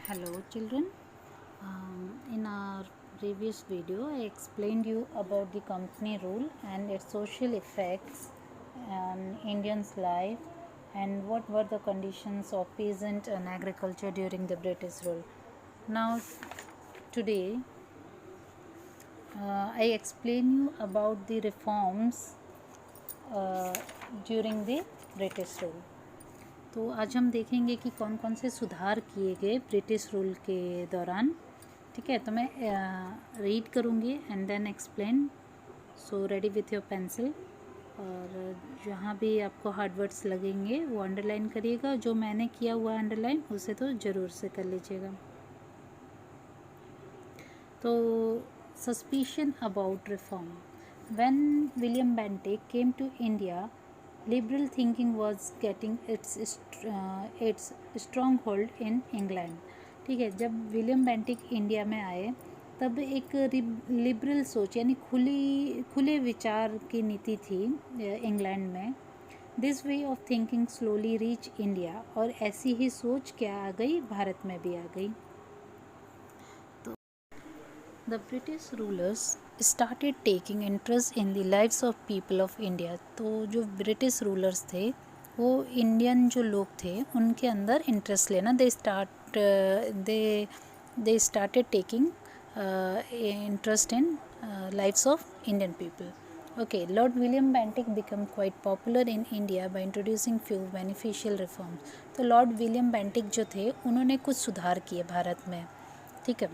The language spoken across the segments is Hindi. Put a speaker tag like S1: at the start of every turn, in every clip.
S1: Hello children. In our previous video I explained you about the company rule and its social effects on Indians' life and what were the conditions of peasant and agriculture during the British rule. Now today I explain you about the reforms during the British rule. तो आज हम देखेंगे कि कौन कौन से सुधार किए गए ब्रिटिश रूल के दौरान। ठीक है, तो मैं रीड करूँगी and then explain. So ready with your pencil, और जहाँ भी आपको हार्ड वर्ड्स लगेंगे वो अंडरलाइन करिएगा। जो मैंने किया हुआ अंडरलाइन उसे तो ज़रूर से कर लीजिएगा। तो suspicion about reform. When William Bentinck came to India, liberal thinking was getting its stronghold in England। ठीक है, जब विलियम बेंटिक इंडिया में आए तब एक लिबरल सोच यानी खुले विचार की नीति थी इंग्लैंड में। This way of thinking slowly reach India, और ऐसी ही सोच क्या आ गई, भारत में भी आ गई। The British rulers started taking interest in the lives of people of India। तो जो ब्रिटिश रूलर्स थे वो इंडियन जो लोग थे उनके अंदर इंटरेस्ट लेना they started taking interest in lives of Indian people। Okay, Lord William Bentinck became quite popular in India by introducing few beneficial reforms। तो लॉर्ड विलियम बेंटिक जो थे उन्होंने कुछ सुधार किए भारत में। ठीक है,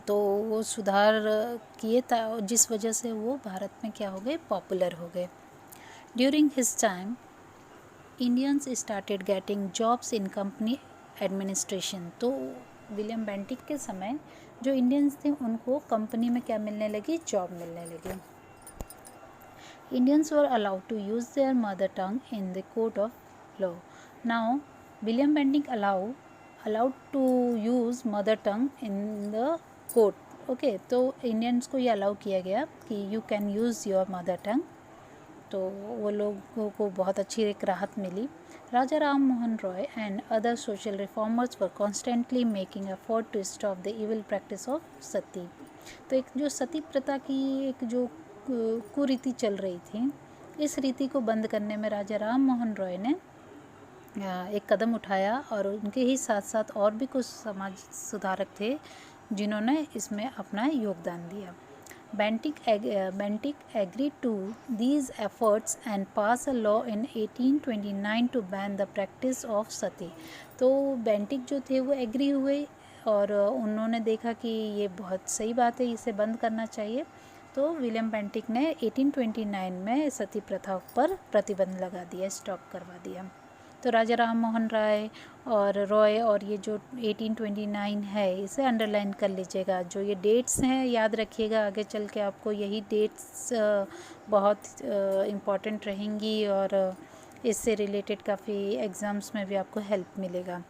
S1: तो वो सुधार किए जिस वजह से वो भारत में क्या हो गए, पॉपुलर हो गए। During his time Indians started getting jobs in company administration. तो विलियम बेंटिक के समय जो इंडियंस थे उनको कंपनी में क्या मिलने लगी, जॉब मिलने लगी। Indians were allowed to use their mother tongue in the court of law. Now William Bentinck allowed to use mother tongue in the court. Okay, तो इंडियंस को ये अलाउ किया गया कि you can use your mother tongue. तो वो लोगों को बहुत अच्छी एक राहत मिली। Raja Ram Mohan Roy and other social reformers were constantly making effort to stop the evil practice of sati. तो एक जो सती प्रथा की एक जो कुरीति चल रही थी, इस रीति को बंद करने में राजा राम मोहन रॉय ने एक कदम उठाया, और उनके ही साथ साथ और भी कुछ समाज सुधारक थे जिन्होंने इसमें अपना योगदान दिया। Bentinck agree to these efforts and pass a law in 1829 to ban the practice of sati. तो बेंटिक जो थे वो एग्री हुए और उन्होंने देखा कि ये बहुत सही बात है, इसे बंद करना चाहिए। तो विलियम बेंटिक ने 1829 में सती प्रथा पर प्रतिबंध लगा दिया, स्टॉप करवा दिया। तो राजा राम मोहन रॉय और ये जो 1829 है इसे अंडरलाइन कर लीजिएगा। जो ये डेट्स हैं याद रखिएगा, आगे चल के आपको यही डेट्स बहुत इम्पॉर्टेंट रहेंगी और इससे रिलेटेड काफ़ी एग्ज़ाम्स में भी आपको हेल्प मिलेगा।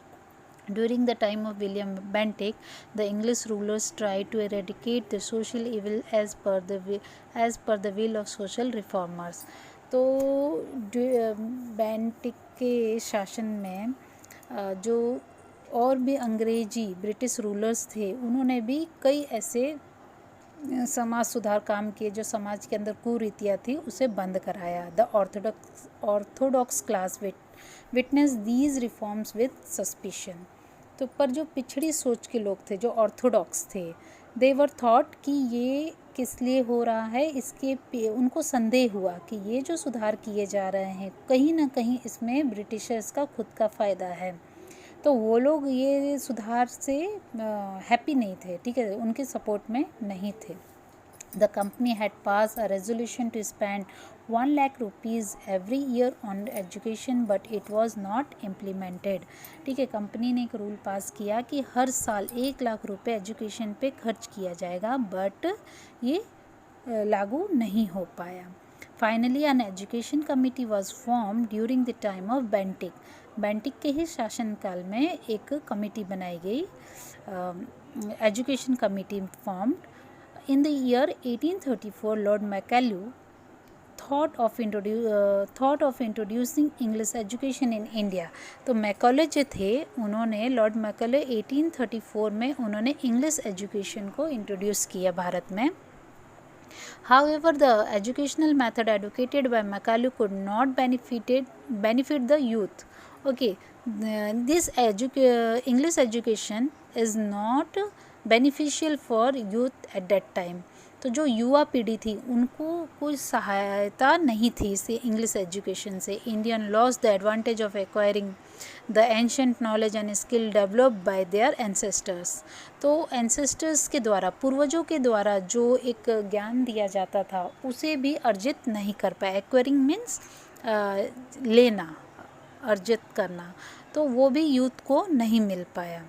S1: During the time of William Bentinck, the English rulers tried to eradicate the social evil as per the will of social reformers। तो बेंटिक के शासन में जो और भी अंग्रेजी ब्रिटिश रूलर्स थे उन्होंने भी कई ऐसे समाज सुधार काम किए जो समाज के अंदर कुरीतियाँ थी उसे बंद कराया। The Orthodox class witness these reforms with suspicion. तो पर जो पिछड़ी सोच के लोग थे, जो ऑर्थोडॉक्स थे, दे वर थॉट कि ये किस लिए हो रहा है, इसके उनको संदेह हुआ कि ये जो सुधार किए जा रहे हैं कहीं ना कहीं इसमें ब्रिटिशर्स का खुद का फ़ायदा है। तो वो लोग ये सुधार से हैप्पी नहीं थे। ठीक है, उनके सपोर्ट में नहीं थे। The company had passed a resolution to spend 1 lakh rupees every year on education, but it was not implemented। ठीक है, कंपनी ने एक रूल पास किया कि हर साल 1 लाख रुपए एजुकेशन पे खर्च किया जाएगा, बट ये लागू नहीं हो पाया। Finally an education committee was form during the time of Bentinck के ही शासनकाल में एक कमेटी बनाई गई, education committee formed. In the year 1834, Lord Macaulay thought of introducing English education in India. तो मैकॉले जो थे, उन्होंने लॉर्ड मैकॉले 1834 में उन्होंने इंग्लिश एजुकेशन को इंट्रोड्यूस किया भारत में। However, the educational method advocated by Macaulay could not benefit the youth. Okay, this English education is not beneficial for youth at that time. तो जो युवा पीढ़ी थी उनको कोई सहायता नहीं थी इसे इंग्लिश एजुकेशन से। Indian lost the advantage of acquiring the ancient knowledge and skill developed by there ancestors. तो एंसेस्टर्स के द्वारा, पूर्वजों के द्वारा जो एक ज्ञान दिया जाता था उसे भी अर्जित नहीं कर पाए। एक्वायरिंग मीन्स लेना, अर्जित करना, तो वो भी यूथ को नहीं मिल पाया।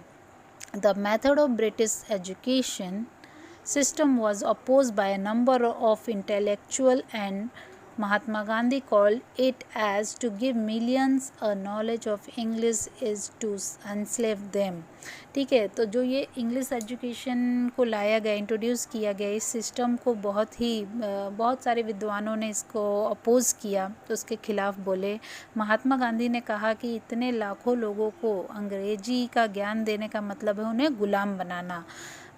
S1: The method of British education system was opposed by a number of intellectual, and Mahatma Gandhi called it as to give millions a knowledge of English is to enslave them। ठीक है, तो जो ये इंग्लिश एजुकेशन को लाया गया, इंट्रोड्यूस किया गया, इस सिस्टम को बहुत सारे विद्वानों ने इसको अपोज़ किया, तो उसके खिलाफ बोले। महात्मा गांधी ने कहा कि इतने लाखों लोगों को अंग्रेजी का ज्ञान देने का मतलब है उन्हें गुलाम बनाना।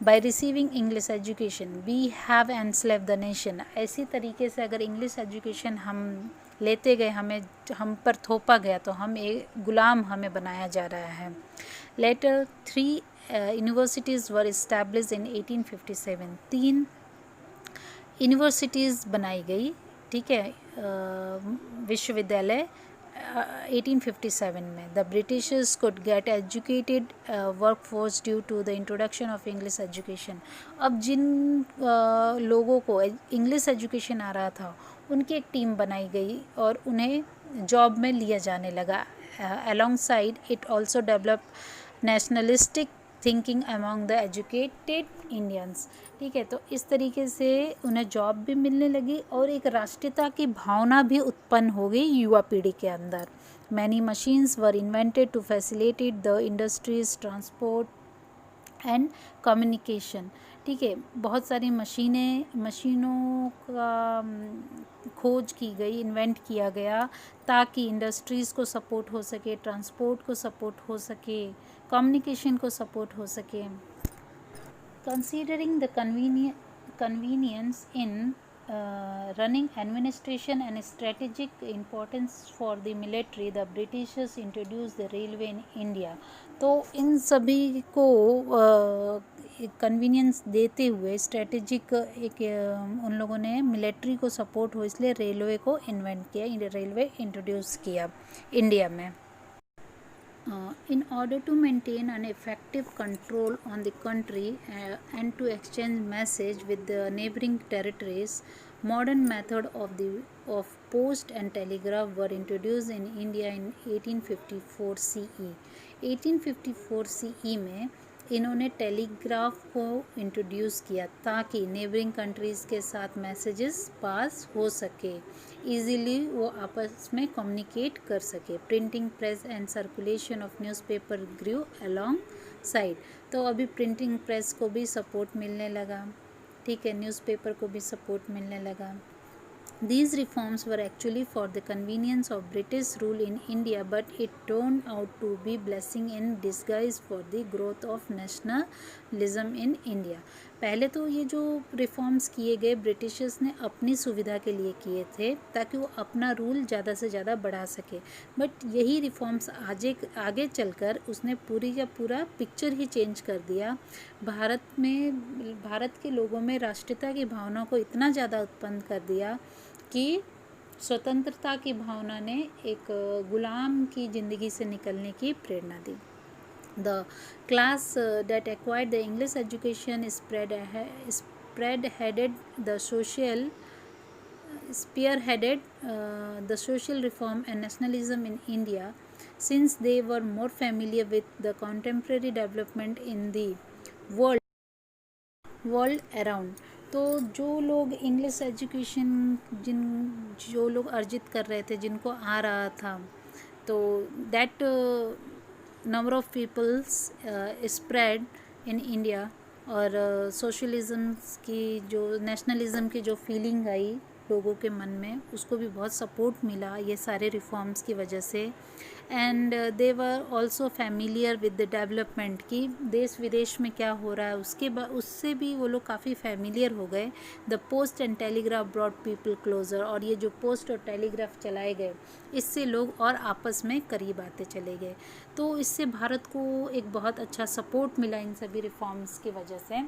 S1: By receiving English education we have enslave the nation. ऐसी तरीके से अगर इंग्लिश एजुकेशन हम लेते गए, हम पर थोपा गया, तो हम एक गुलाम हमें बनाया जा रहा है। Later 3 universities were establish in 1857। 3 universities बनाई गई, ठीक है, विश्वविद्यालय 1857 में। The Britishers could get educated work force due to the introduction of English education. अब जिन लोगों को इंग्लिश एजुकेशन आ रहा था उनकी एक टीम बनाई गई और उन्हें जॉब में लिया जाने लगा। Along side it also develop nationalistic thinking among the educated Indians. ठीक है, तो इस तरीके से उन्हें जॉब भी मिलने लगी और एक राष्ट्रीयता की भावना भी उत्पन्न हो गई युवा पीढ़ी के अंदर। Many machines were invented to facilitate the industries, transport and communication. ठीक है, बहुत सारी मशीनों का खोज की गई, इन्वेंट किया गया ताकि इंडस्ट्रीज़ को सपोर्ट हो सके, ट्रांसपोर्ट को सपोर्ट हो सके, कम्युनिकेशन को सपोर्ट हो सके। Considering the convenience in running administration and strategic importance for the military, the Britishers introduced the railway in India। तो इन सभी को कन्वीनियंस देते हुए स्ट्रेटेजिक उन लोगों ने मिलिट्री को सपोर्ट हो इसलिए रेलवे को इन्वेंट किया, रेलवे इंट्रोड्यूस किया इंडिया में। In order to maintain an effective control on the country and to exchange message with the neighboring territories, modern method of post and telegraph were introduced in India in 1854 CE। 1854 CE में इन्होंने टेलीग्राफ को इंट्रोड्यूस किया ताकि नेबरिंग कंट्रीज़ के साथ मैसेजेस पास हो सके, इजीली वो आपस में कम्युनिकेट कर सके। Printing press and circulation of newspaper grew along side. तो अभी प्रिंटिंग प्रेस को भी सपोर्ट मिलने लगा, ठीक है, न्यूज़पेपर को भी सपोर्ट मिलने लगा। These reforms were actually for the convenience of British rule in India, but it turned out to be blessing in disguise for the growth of nationalism in India। पहले तो ये जो रिफॉर्म्स किए गए ब्रिटिशर्स ने अपनी सुविधा के लिए किए थे ताकि वो अपना रूल ज़्यादा से ज़्यादा बढ़ा सके, बट यही रिफॉर्म्स आगे चलकर उसने पूरी का पूरा पिक्चर ही चेंज कर दिया। भारत के लोगों में राष्ट्रीयता की भावना को इतना ज़्यादा उत्पन्न कर दिया कि स्वतंत्रता की भावना ने एक गुलाम की ज़िंदगी से निकलने की प्रेरणा दी। The class that acquired the English education spearheaded the social reform and nationalism in India, since they were more familiar with the contemporary development in the world around। तो जो लोग इंग्लिश एजुकेशन जो लोग अर्जित कर रहे थे, जिनको आ रहा था, तो that number of peoples spread in India, और सोशलिज़म की जो नेशनलिज़म की जो फीलिंग आई लोगों के मन में, उसको भी बहुत सपोर्ट मिला ये सारे रिफॉर्म्स की वजह से। And they were also familiar with the development की देश विदेश में क्या हो रहा है, उससे भी वो लोग काफ़ी फैमिलियर हो गए। The post and telegraph brought people closer, और ये जो पोस्ट और टेलीग्राफ चलाए गए इससे लोग और आपस में करीब आते चले गए। तो इससे भारत को एक बहुत अच्छा सपोर्ट मिला इन सभी रिफॉर्म्स की वजह से,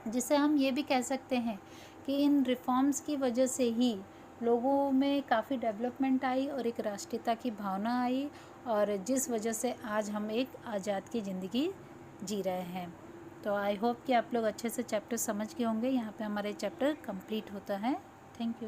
S1: जिसे हम ये भी कह सकते हैं कि इन रिफॉर्म्स की वजह से ही लोगों में काफ़ी डेवलपमेंट आई और एक राष्ट्रीयता की भावना आई, और जिस वजह से आज हम एक आज़ाद की ज़िंदगी जी रहे हैं। तो आई होप कि आप लोग अच्छे से चैप्टर समझ गए होंगे। यहाँ पे हमारे चैप्टर कंप्लीट होता है। Thank you.